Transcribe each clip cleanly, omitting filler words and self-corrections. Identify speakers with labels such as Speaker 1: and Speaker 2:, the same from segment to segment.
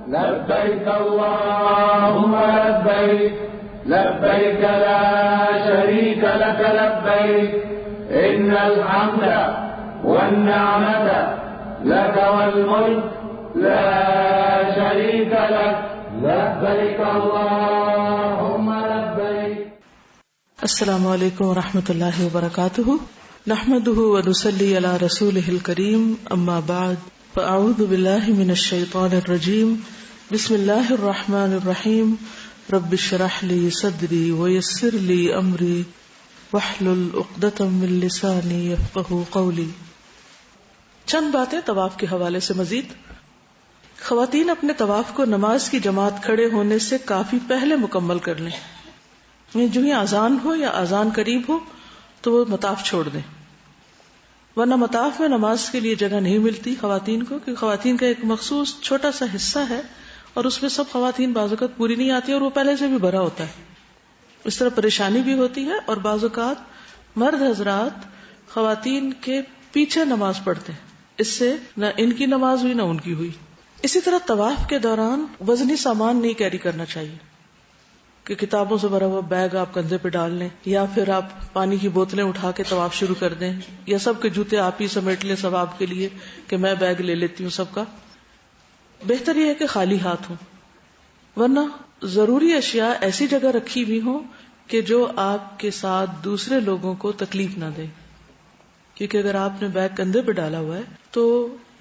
Speaker 1: لبيك اللهم لبيك لبيك لا شريك لك لبيك إن الحمد والنعمة لك والملك لا شريك لك لبيك اللهم لبيك.
Speaker 2: السلام علیکم ورحمۃ اللہ وبرکاتہ. نحمده ونصلي على رسوله الكريم. اما بعد فاعوذ بالله من الشيطان الرجيم. بسم الله الرحمن الرحيم. رب اشرح لي صدري ويسر لي امري واحلل عقدة من لساني يفقهوا قولي. چند باتیں طواف کے حوالے سے مزید. خواتین اپنے طواف کو نماز کی جماعت کھڑے ہونے سے کافی پہلے مکمل کر لیں. جو ہی اذان ہو یا اذان قریب ہو تو وہ مطاف چھوڑ دیں، ورنہ مطاف میں نماز کے لیے جگہ نہیں ملتی خواتین کو، کہ خواتین کا ایک مخصوص چھوٹا سا حصہ ہے اور اس میں سب خواتین بعض اوقات پوری نہیں آتی اور وہ پہلے سے بھی بھرا ہوتا ہے. اس طرح پریشانی بھی ہوتی ہے. اور بعض اوقات مرد حضرات خواتین کے پیچھے نماز پڑھتے ہیں، اس سے نہ ان کی نماز ہوئی نہ ان کی ہوئی. اسی طرح طواف کے دوران وزنی سامان نہیں کیری کرنا چاہیے، کہ کتابوں سے بھرا ہوا بیگ آپ کندھے پہ ڈال لیں، یا پھر آپ پانی کی بوتلیں اٹھا کے طواف شروع کر دیں، یا سب کے جوتے آپ ہی سمیٹ لیں ثواب کے لیے کہ میں بیگ لے لیتی ہوں سب کا. بہتر یہ ہے کہ خالی ہاتھ ہوں، ورنہ ضروری اشیاء ایسی جگہ رکھی بھی ہوں کہ جو آپ کے ساتھ دوسرے لوگوں کو تکلیف نہ دے. کیونکہ اگر آپ نے بیگ کندھے پہ ڈالا ہوا ہے تو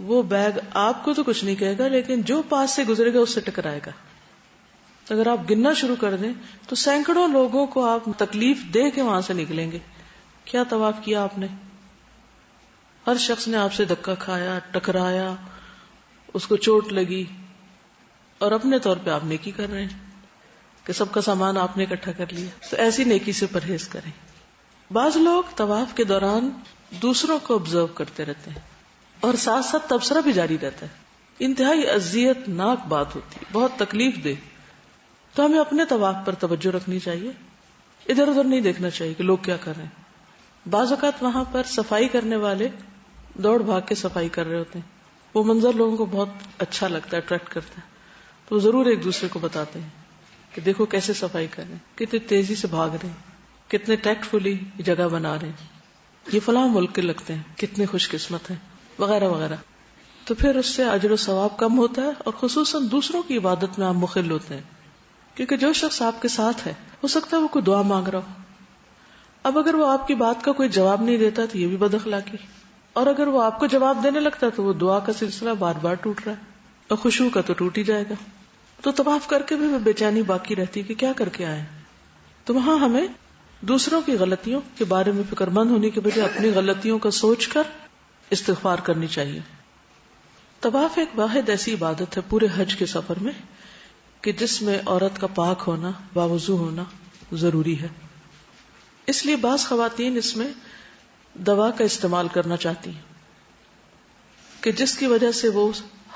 Speaker 2: وہ بیگ آپ کو تو کچھ نہیں کہے گا، لیکن جو پاس سے گزرے گا اس سے ٹکرائے گا. اگر آپ گننا شروع کر دیں تو سینکڑوں لوگوں کو آپ تکلیف دے کے وہاں سے نکلیں گے. کیا طواف کیا آپ نے؟ ہر شخص نے آپ سے دھکا کھایا، ٹکرایا، اس کو چوٹ لگی، اور اپنے طور پہ آپ نیکی کر رہے ہیں کہ سب کا سامان آپ نے اکٹھا کر لیا. تو ایسی نیکی سے پرہیز کریں. بعض لوگ طواف کے دوران دوسروں کو آبزرو کرتے رہتے ہیں اور ساتھ ساتھ تبصرہ بھی جاری رہتا ہے. انتہائی اذیت ناک بات ہوتی ہے، بہت تکلیف دہ. تو ہمیں اپنے طواف پر توجہ رکھنی چاہیے، ادھر ادھر نہیں دیکھنا چاہیے کہ لوگ کیا کر رہے ہیں. بعض اوقات وہاں پر صفائی کرنے والے دوڑ بھاگ کے صفائی کر رہے ہوتے ہیں، وہ منظر لوگوں کو بہت اچھا لگتا ہے، اٹریکٹ کرتا ہے، تو ضرور ایک دوسرے کو بتاتے ہیں کہ دیکھو کیسے صفائی کر رہے ہیں، کتنی تیزی سے بھاگ رہے ہیں، کتنے ٹیکٹ فلی جگہ بنا رہے ہیں، یہ فلاں ملک کے لگتے ہیں، کتنے خوش قسمت ہیں، وغیرہ وغیرہ. تو پھر اس سے اجر و ثواب کم ہوتا ہے، اور خصوصاً دوسروں کی عبادت میں آپ مخل ہوتے ہیں. کیونکہ جو شخص آپ کے ساتھ ہے ہو سکتا ہے وہ کوئی دعا مانگ رہا ہو. اب اگر وہ آپ کی بات کا کوئی جواب نہیں دیتا تو یہ بھی بد اخلاقی، اور اگر وہ آپ کو جواب دینے لگتا تو وہ دعا کا سلسلہ بار بار ٹوٹ رہا ہے، اور خشوع کا تو ٹوٹ ہی جائے گا. تو طواف کر کے بھی بے چینی باقی رہتی کہ کیا کر کے آئے. تو وہاں ہمیں دوسروں کی غلطیوں کے بارے میں فکر مند ہونے کے بجائے اپنی غلطیوں کا سوچ کر استغفار کرنی چاہیے. طواف ایک واحد ایسی عبادت ہے پورے حج کے سفر میں کہ جس میں عورت کا پاک ہونا، باوضو ہونا ضروری ہے. اس لیے بعض خواتین اس میں دوا کا استعمال کرنا چاہتی ہیں کہ جس کی وجہ سے وہ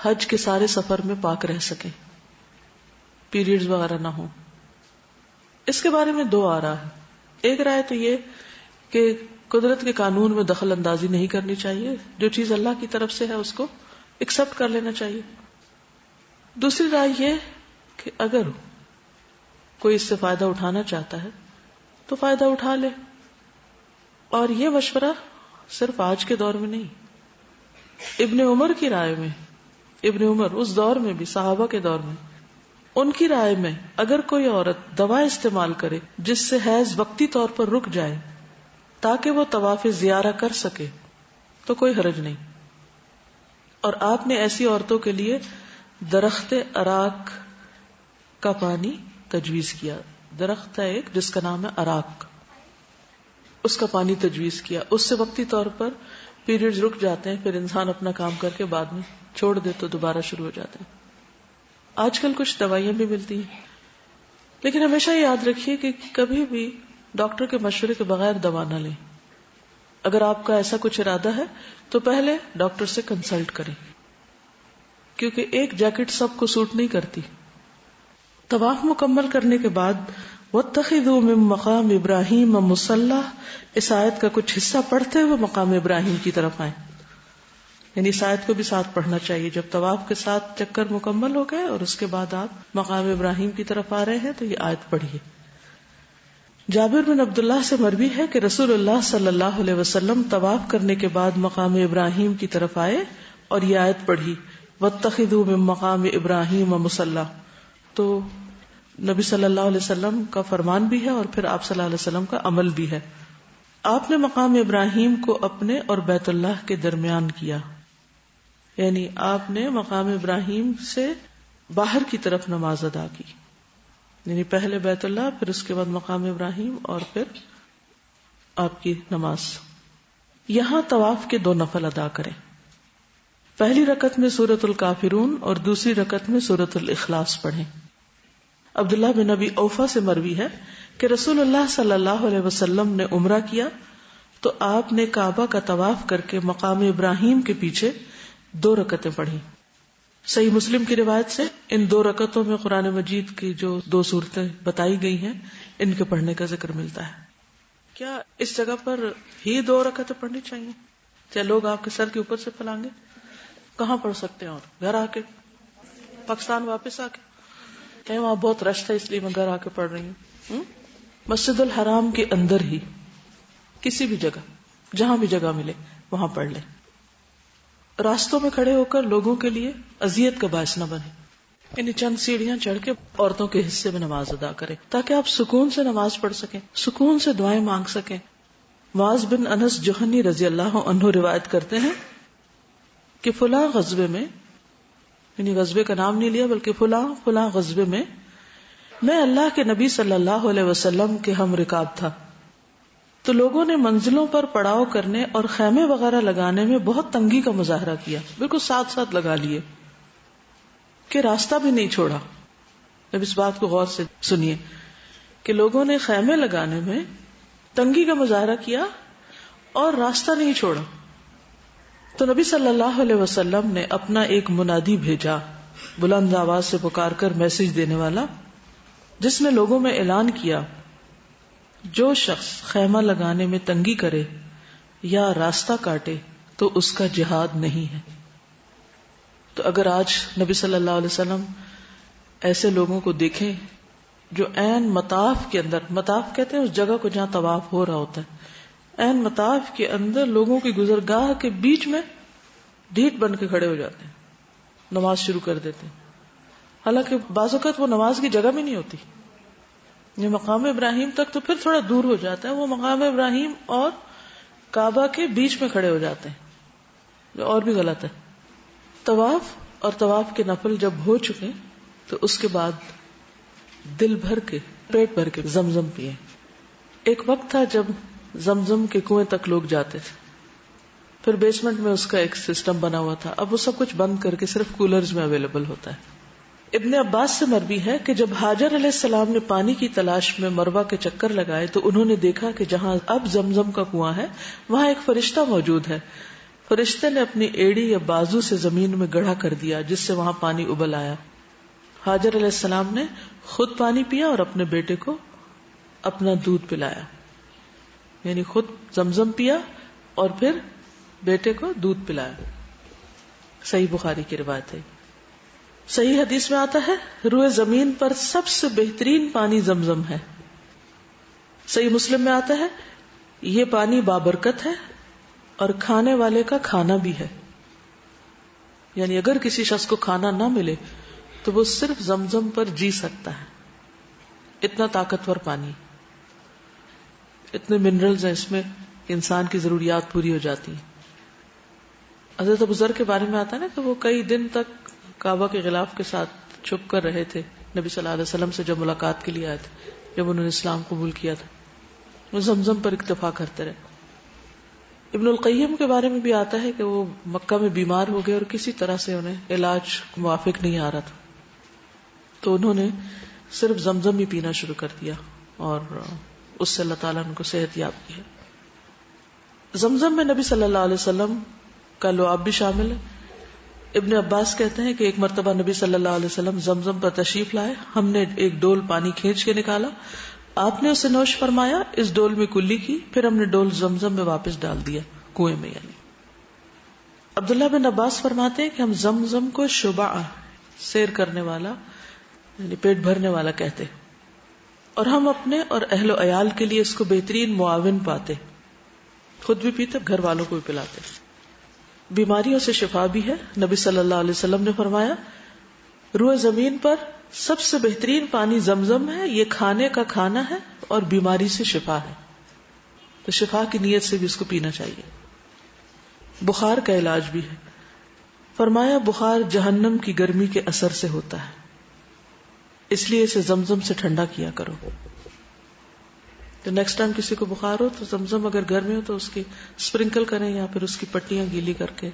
Speaker 2: حج کے سارے سفر میں پاک رہ سکیں، پیریڈز وغیرہ نہ ہوں. اس کے بارے میں دو آراء ہے. ایک رائے تو یہ کہ قدرت کے قانون میں دخل اندازی نہیں کرنی چاہیے، جو چیز اللہ کی طرف سے ہے اس کو ایکسپٹ کر لینا چاہیے. دوسری رائے یہ کہ اگر کوئی اس سے فائدہ اٹھانا چاہتا ہے تو فائدہ اٹھا لے. اور یہ مشورہ صرف آج کے دور میں نہیں، ابن عمر کی رائے میں، ابن عمر اس دور میں بھی، صحابہ کے دور میں، ان کی رائے میں اگر کوئی عورت دوا استعمال کرے جس سے حیض وقتی طور پر رک جائے تاکہ وہ طواف زیارہ کر سکے تو کوئی حرج نہیں. اور آپ نے ایسی عورتوں کے لیے درخت اراک کا پانی تجویز کیا. درخت ہے ایک جس کا نام ہے اراک، اس کا پانی تجویز کیا. اس سے وقتی طور پر پیریڈز رک جاتے ہیں، پھر انسان اپنا کام کر کے بعد میں چھوڑ دے تو دوبارہ شروع ہو جاتے ہیں. آج کل کچھ دوائیاں بھی ملتی ہیں، لیکن ہمیشہ یاد رکھیے کہ کبھی بھی ڈاکٹر کے مشورے کے بغیر دوا نہ لیں. اگر آپ کا ایسا کچھ ارادہ ہے تو پہلے ڈاکٹر سے کنسلٹ کریں، کیونکہ ایک جیکٹ سب کو سوٹ نہیں کرتی. طواف مکمل کرنے کے بعد وَاتَّخِذُوا مِن مَقَامِ إِبْرَاهِيمَ مُصَلَّى، اس آیت کا کچھ حصہ پڑھتے ہوئے مقام ابراہیم کی طرف آئیں. یعنی اس آیت کو بھی ساتھ پڑھنا چاہیے. جب طواف کے ساتھ چکر مکمل ہو گئے اور اس کے بعد آپ مقام ابراہیم کی طرف آ رہے ہیں تو یہ آیت پڑھیے. جابر بن عبداللہ سے مروی ہے کہ رسول اللہ صلی اللہ علیہ وسلم طواف کرنے کے بعد مقام ابراہیم کی طرف آئے اور یہ آیت پڑھی واتخذوا من مقام ابراہیم مصلی. تو نبی صلی اللہ علیہ وسلم کا فرمان بھی ہے اور پھر آپ صلی اللہ علیہ وسلم کا عمل بھی ہے. آپ نے مقام ابراہیم کو اپنے اور بیت اللہ کے درمیان کیا، یعنی آپ نے مقام ابراہیم سے باہر کی طرف نماز ادا کی، یعنی پہلے بیت اللہ پھر اس کے بعد مقام ابراہیم اور پھر آپ کی نماز. یہاں طواف کے 2 نفل ادا کریں. پہلی رکعت میں سورۃ الکافرون اور دوسری رکعت میں سورۃ الاخلاص پڑھیں. عبداللہ بن ابی اوفا سے مروی ہے کہ رسول اللہ صلی اللہ علیہ وسلم نے عمرہ کیا تو آپ نے کعبہ کا طواف کر کے مقام ابراہیم کے پیچھے 2 رکعتیں پڑھی. صحیح مسلم کی روایت سے ان 2 رکعتوں میں قرآن مجید کی جو 2 صورتیں بتائی گئی ہیں ان کے پڑھنے کا ذکر ملتا ہے. کیا اس جگہ پر ہی 2 رکعتیں پڑھنی چاہیے؟ کیا لوگ آپ کے سر کے اوپر سے پھیلائیں گے؟ کہاں پڑھ سکتے ہیں؟ اور گھر آ کے، پاکستان واپس آ کے، کہ وہاں بہت رش تھا اس لیے میں گھر آ کے پڑھ رہی ہوں. مسجد الحرام کے اندر ہی کسی بھی جگہ، جہاں بھی جگہ ملے وہاں پڑھ لیں. راستوں میں کھڑے ہو کر لوگوں کے لیے اذیت کا باعث نہ بنے، یعنی چند سیڑھیاں چڑھ کے عورتوں کے حصے میں نماز ادا کریں تاکہ آپ سکون سے نماز پڑھ سکیں، سکون سے دعائیں مانگ سکیں. معاذ بن انس جوہنی رضی اللہ عنہ روایت کرتے ہیں کہ فلاں غزوے میں، یعنی غزوے کا نام نہیں لیا بلکہ فلاں غزوے میں اللہ کے نبی صلی اللہ علیہ وسلم کے ہم رکاب تھا تو لوگوں نے منزلوں پر پڑاؤ کرنے اور خیمے وغیرہ لگانے میں بہت تنگی کا مظاہرہ کیا، بالکل ساتھ ساتھ لگا لیے کہ راستہ بھی نہیں چھوڑا. اب اس بات کو غور سے سنیے کہ لوگوں نے خیمے لگانے میں تنگی کا مظاہرہ کیا اور راستہ نہیں چھوڑا. تو نبی صلی اللہ علیہ وسلم نے اپنا ایک منادی بھیجا، بلند آواز سے پکار کر میسج دینے والا، جس نے لوگوں میں اعلان کیا جو شخص خیمہ لگانے میں تنگی کرے یا راستہ کاٹے تو اس کا جہاد نہیں ہے. تو اگر آج نبی صلی اللہ علیہ وسلم ایسے لوگوں کو دیکھیں جو عین مطاف کے اندر، مطاف کہتے ہیں اس جگہ کو جہاں طواف ہو رہا ہوتا ہے، عین مطاف کے اندر لوگوں کی گزرگاہ کے بیچ میں ڈھیٹ بن کے کھڑے ہو جاتے ہیں، نماز شروع کر دیتے ہیں، حالانکہ بعض اوقات وہ نماز کی جگہ بھی نہیں ہوتی. یہ مقام ابراہیم تک تو پھر تھوڑا دور ہو جاتا ہے، وہ مقام ابراہیم اور کعبہ کے بیچ میں کھڑے ہو جاتے ہیں، جو اور بھی غلط ہے. طواف اور طواف کے نفل جب ہو چکے تو اس کے بعد دل بھر کے، پیٹ بھر کے زمزم پیے. ایک وقت تھا جب زمزم کے کنویں تک لوگ جاتے تھے، پھر بیسمنٹ میں اس کا ایک سسٹم بنا ہوا تھا، اب وہ سب کچھ بند کر کے صرف کولرز میں اویلیبل ہوتا ہے. ابن عباس سے مروی ہے کہ جب ہاجر علیہ السلام نے پانی کی تلاش میں مروہ کے چکر لگائے تو انہوں نے دیکھا کہ جہاں اب زمزم کا کنواں ہے وہاں ایک فرشتہ موجود ہے. فرشتے نے اپنی ایڑی یا بازو سے زمین میں گڑھا کر دیا جس سے وہاں پانی ابل آیا. ہاجر علیہ السلام نے خود پانی پیا اور اپنے بیٹے کو اپنا دودھ پلایا، یعنی خود زمزم پیا اور پھر بیٹے کو دودھ پلایا. صحیح بخاری کی روایت ہے. صحیح حدیث میں آتا ہے روئے زمین پر سب سے بہترین پانی زمزم ہے. صحیح مسلم میں آتا ہے یہ پانی بابرکت ہے اور کھانے والے کا کھانا بھی ہے، یعنی اگر کسی شخص کو کھانا نہ ملے تو وہ صرف زمزم پر جی سکتا ہے. اتنا طاقتور پانی، اتنے منرلز ہیں اس میں، انسان کی ضروریات پوری ہو جاتی ہیں. حضرت ابو ذر کے بارے میں آتا ہے نا کہ وہ کئی دن تک کعبہ کے غلاف کے ساتھ چھپ کر رہے تھے نبی صلی اللہ علیہ وسلم سے جب ملاقات کے لیے آئے تھے، جب انہوں نے اسلام قبول کیا تھا. وہ زمزم پر اکتفا کرتے رہے. ابن القیم کے بارے میں بھی آتا ہے کہ وہ مکہ میں بیمار ہو گئے اور کسی طرح سے انہیں علاج موافق نہیں آ رہا تھا، تو انہوں نے صرف زمزم ہی پینا شروع کر دیا اور اس سے اللہ تعالیٰ نے ان کو صحت یاب کی ہے. زمزم میں نبی صلی اللہ علیہ وسلم کا لعاب بھی شامل ہے. ابن عباس کہتے ہیں کہ ایک مرتبہ نبی صلی اللہ علیہ وسلم زمزم پر تشریف لائے، ہم نے ایک ڈول پانی کھینچ کے نکالا، آپ نے اسے نوش فرمایا، اس ڈول میں کلی کی، پھر ہم نے ڈول زمزم میں واپس ڈال دیا، کنویں میں یعنی. عبداللہ بن عباس فرماتے ہیں کہ ہم زمزم کو شبع، سیر کرنے والا یعنی پیٹ بھرنے والا کہتے، اور ہم اپنے اور اہل و عیال کے لیے اس کو بہترین معاون پاتے، خود بھی پیتے گھر والوں کو بھی پلاتے۔ بیماریوں سے شفا بھی ہے۔ نبی صلی اللہ علیہ وسلم نے فرمایا روئے زمین پر سب سے بہترین پانی زمزم ہے، یہ کھانے کا کھانا ہے اور بیماری سے شفا ہے، تو شفا کی نیت سے بھی اس کو پینا چاہیے۔ بخار کا علاج بھی ہے۔ فرمایا بخار جہنم کی گرمی کے اثر سے ہوتا ہے، اس لیے اسے زمزم سے ٹھنڈا کیا کرو۔ تو نیکسٹ ٹائم کسی کو بخار ہو تو زمزم اگر گھر میں ہو تو اس کی اسپرنکل کریں یا پھر اس کی پٹیاں گیلی کر کے،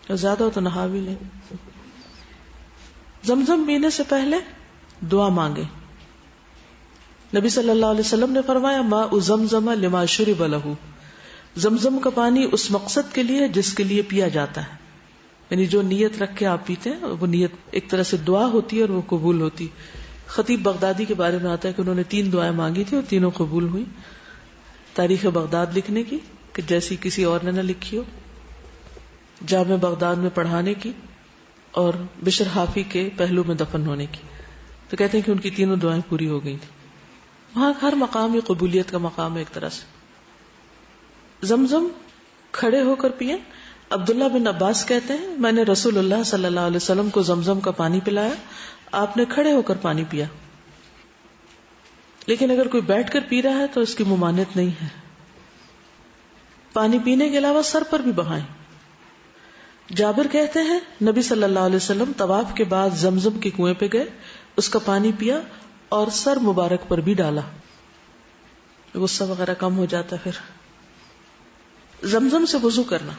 Speaker 2: اور زیادہ ہو تو نہا بھی لیں۔ زمزم پینے سے پہلے دعا مانگے۔ نبی صلی اللہ علیہ وسلم نے فرمایا ماء زمزم لما شرب لہ، زمزم کا پانی اس مقصد کے لیے جس کے لیے پیا جاتا ہے، یعنی جو نیت رکھ کے آپ پیتے ہیں وہ نیت ایک طرح سے دعا ہوتی ہے اور وہ قبول ہوتی۔ خطیب بغدادی کے بارے میں آتا ہے کہ انہوں نے 3 دعائیں مانگی تھی اور تینوں قبول ہوئی۔ تاریخ بغداد لکھنے کی کہ جیسی کسی اور نے نہ لکھی ہو، جامع بغداد میں پڑھانے کی، اور بشر حافی کے پہلو میں دفن ہونے کی۔ تو کہتے ہیں کہ ان کی تینوں دعائیں پوری ہو گئی تھی۔ وہاں ہر مقام یہ قبولیت کا مقام ہے ایک طرح سے۔ زمزم کھڑے ہو کر پئیں۔ عبداللہ بن عباس کہتے ہیں میں نے رسول اللہ صلی اللہ علیہ وسلم کو زمزم کا پانی پلایا، آپ نے کھڑے ہو کر پانی پیا، لیکن اگر کوئی بیٹھ کر پی رہا ہے تو اس کی ممانعت نہیں ہے۔ پانی پینے کے علاوہ سر پر بھی بہائیں۔ جابر کہتے ہیں نبی صلی اللہ علیہ وسلم طواف کے بعد زمزم کے کنویں پہ گئے، اس کا پانی پیا اور سر مبارک پر بھی ڈالا، غصہ وغیرہ کم ہو جاتا۔ پھر زمزم سے وضو کرنا،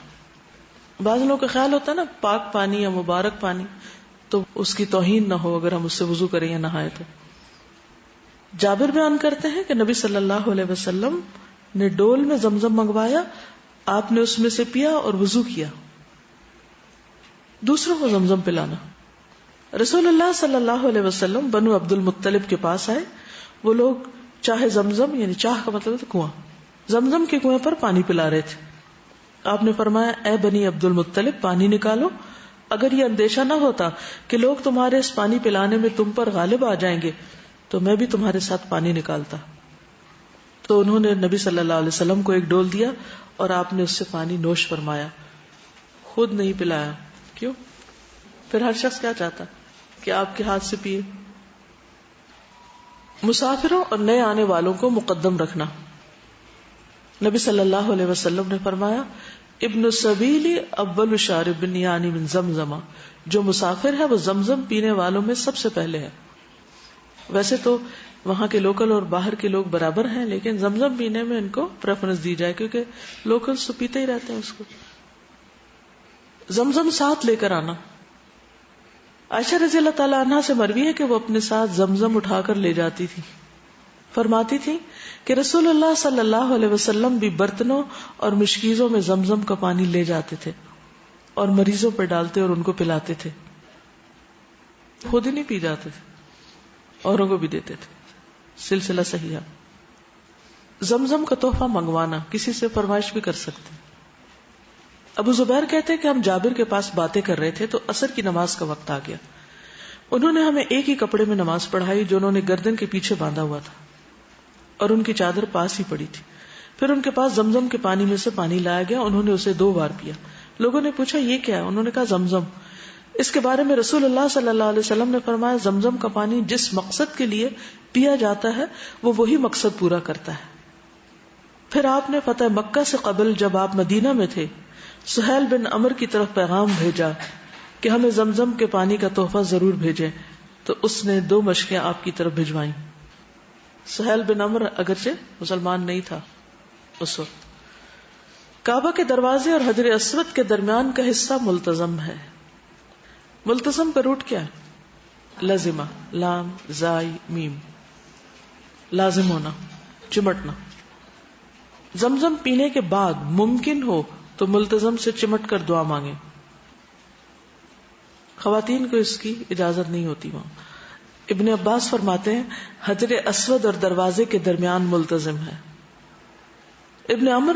Speaker 2: بعض لوگوں کا خیال ہوتا ہے نا پاک پانی یا مبارک پانی تو اس کی توہین نہ ہو اگر ہم اس سے وضو کریں یا نہائیں تو۔ جابر بیان کرتے ہیں کہ نبی صلی اللہ علیہ وسلم نے ڈول میں زمزم منگوایا، آپ نے اس میں سے پیا اور وضو کیا۔ دوسروں کو زمزم پلانا، رسول اللہ صلی اللہ علیہ وسلم بنو عبد المطلب کے پاس آئے، وہ لوگ چاہے زمزم یعنی چاہ کا مطلب ہے کنواں، زمزم کے کنویں پر پانی پلا رہے تھے۔ آپ نے فرمایا اے بنی عبد المطلب پانی نکالو، اگر یہ اندیشہ نہ ہوتا کہ لوگ تمہارے اس پانی پلانے میں تم پر غالب آ جائیں گے تو میں بھی تمہارے ساتھ پانی نکالتا۔ تو انہوں نے نبی صلی اللہ علیہ وسلم کو ایک ڈول دیا اور آپ نے اس سے پانی نوش فرمایا، خود نہیں پلایا۔ کیوں؟ پھر ہر شخص کیا چاہتا کہ آپ کے ہاتھ سے پیے۔ مسافروں اور نئے آنے والوں کو مقدم رکھنا، نبی صلی اللہ علیہ وسلم نے فرمایا ابن السبیل اول شارب یعنی من زمزم، جو مسافر ہے وہ زمزم پینے والوں میں سب سے پہلے ہے۔ ویسے تو وہاں کے لوکل اور باہر کے لوگ برابر ہیں، لیکن زمزم پینے میں ان کو پریفرنس دی جائے کیونکہ لوکلز تو پیتے ہی رہتے ہیں اس کو۔ زمزم ساتھ لے کر آنا، عائشہ رضی اللہ تعالیٰ عنہا سے مروی ہے کہ وہ اپنے ساتھ زمزم اٹھا کر لے جاتی تھی، فرماتی تھی کہ رسول اللہ صلی اللہ علیہ وسلم بھی برتنوں اور مشکیزوں میں زمزم کا پانی لے جاتے تھے اور مریضوں پر ڈالتے اور ان کو پلاتے تھے، خود ہی نہیں پی جاتے تھے، اوروں کو بھی دیتے تھے۔ سلسلہ صحیح ہے۔ زمزم کا تحفہ منگوانا، کسی سے فرمائش بھی کر سکتے ہیں۔ ابو زبیر کہتے ہیں کہ ہم جابر کے پاس باتیں کر رہے تھے تو عصر کی نماز کا وقت آ گیا، انہوں نے ہمیں ایک ہی کپڑے میں نماز پڑھائی جو انہوں نے گردن کے پیچھے باندھا ہوا تھا اور ان کی چادر پاس ہی پڑی تھی۔ پھر ان کے پاس زمزم کے پانی میں سے پانی لایا گیا، انہوں نے اسے 2 بار پیا۔ لوگوں نے پوچھا یہ کیا ہے؟ انہوں نے کہا زمزم۔ اس کے بارے میں رسول اللہ صلی اللہ علیہ وسلم نے فرمایا زمزم کا پانی جس مقصد کے لیے پیا جاتا ہے وہ وہی مقصد پورا کرتا ہے۔ پھر آپ نے فتح مکہ سے قبل جب آپ مدینہ میں تھے سہیل بن عمر کی طرف پیغام بھیجا کہ ہمیں زمزم کے پانی کا تحفہ ضرور بھیجیں، تو اس نے 2 مشکیں آپ کی طرف بھجوائیں۔ سہیل بن عمر اگرچہ مسلمان نہیں تھا اس وقت۔ کعبہ کے دروازے اور حجر اسود کے درمیان کا حصہ ملتزم ہے۔ ملتزم کا روٹ کیا ہے؟ لازمہ، لام زائی میم، لازم ہونا، چمٹنا۔ زمزم پینے کے بعد ممکن ہو تو ملتزم سے چمٹ کر دعا مانگے، خواتین کو اس کی اجازت نہیں ہوتی وہاں۔ ابن عباس فرماتے ہیں حجر اسود اور دروازے کے درمیان ملتزم ہے۔ ابن عمر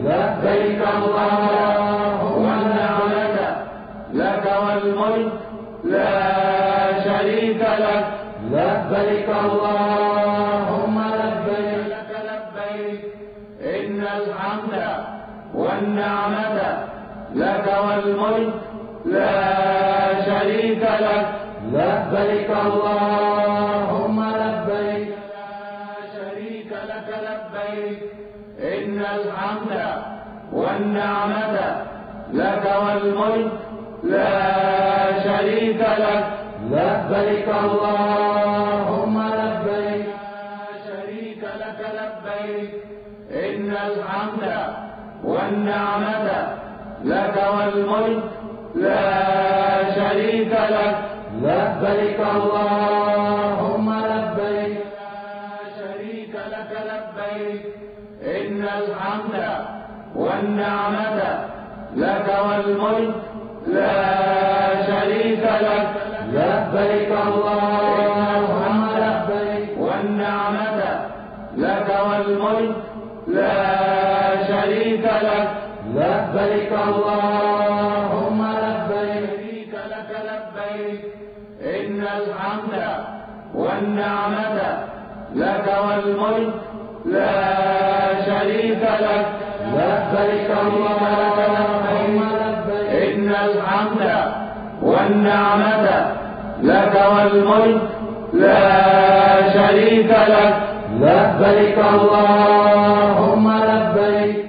Speaker 1: لبيك اللهم والنعمة لك والملك لا شريك لك لبيك اللهم لبيك لك لبيك إن الحمد والنعمة لك والملك لا شريك لك لبيك اللهم لبيك لا شريك لك لبيك إن الحمد والنعمة لك والملك لا شريك لك لبيك اللهم لبيك لا شريك لك لبيك إن الحمد والنعمة لك والملك لا شريك لك لبيك اللهم لبيك لا شريك لك لبيك إن الحمد والنعمة لك والملك لا شريك لك لبيك اللهم لبيك والنعمة لك والملك لا شريك لك لبيك اللهم لبيك لك لبيك إن الحمد والنعمة لك والملك لا شريك لك لبيك اللهم لبيك إن الحمد والنعمة لك والملك لا شريك لك لبيك اللهم لبيك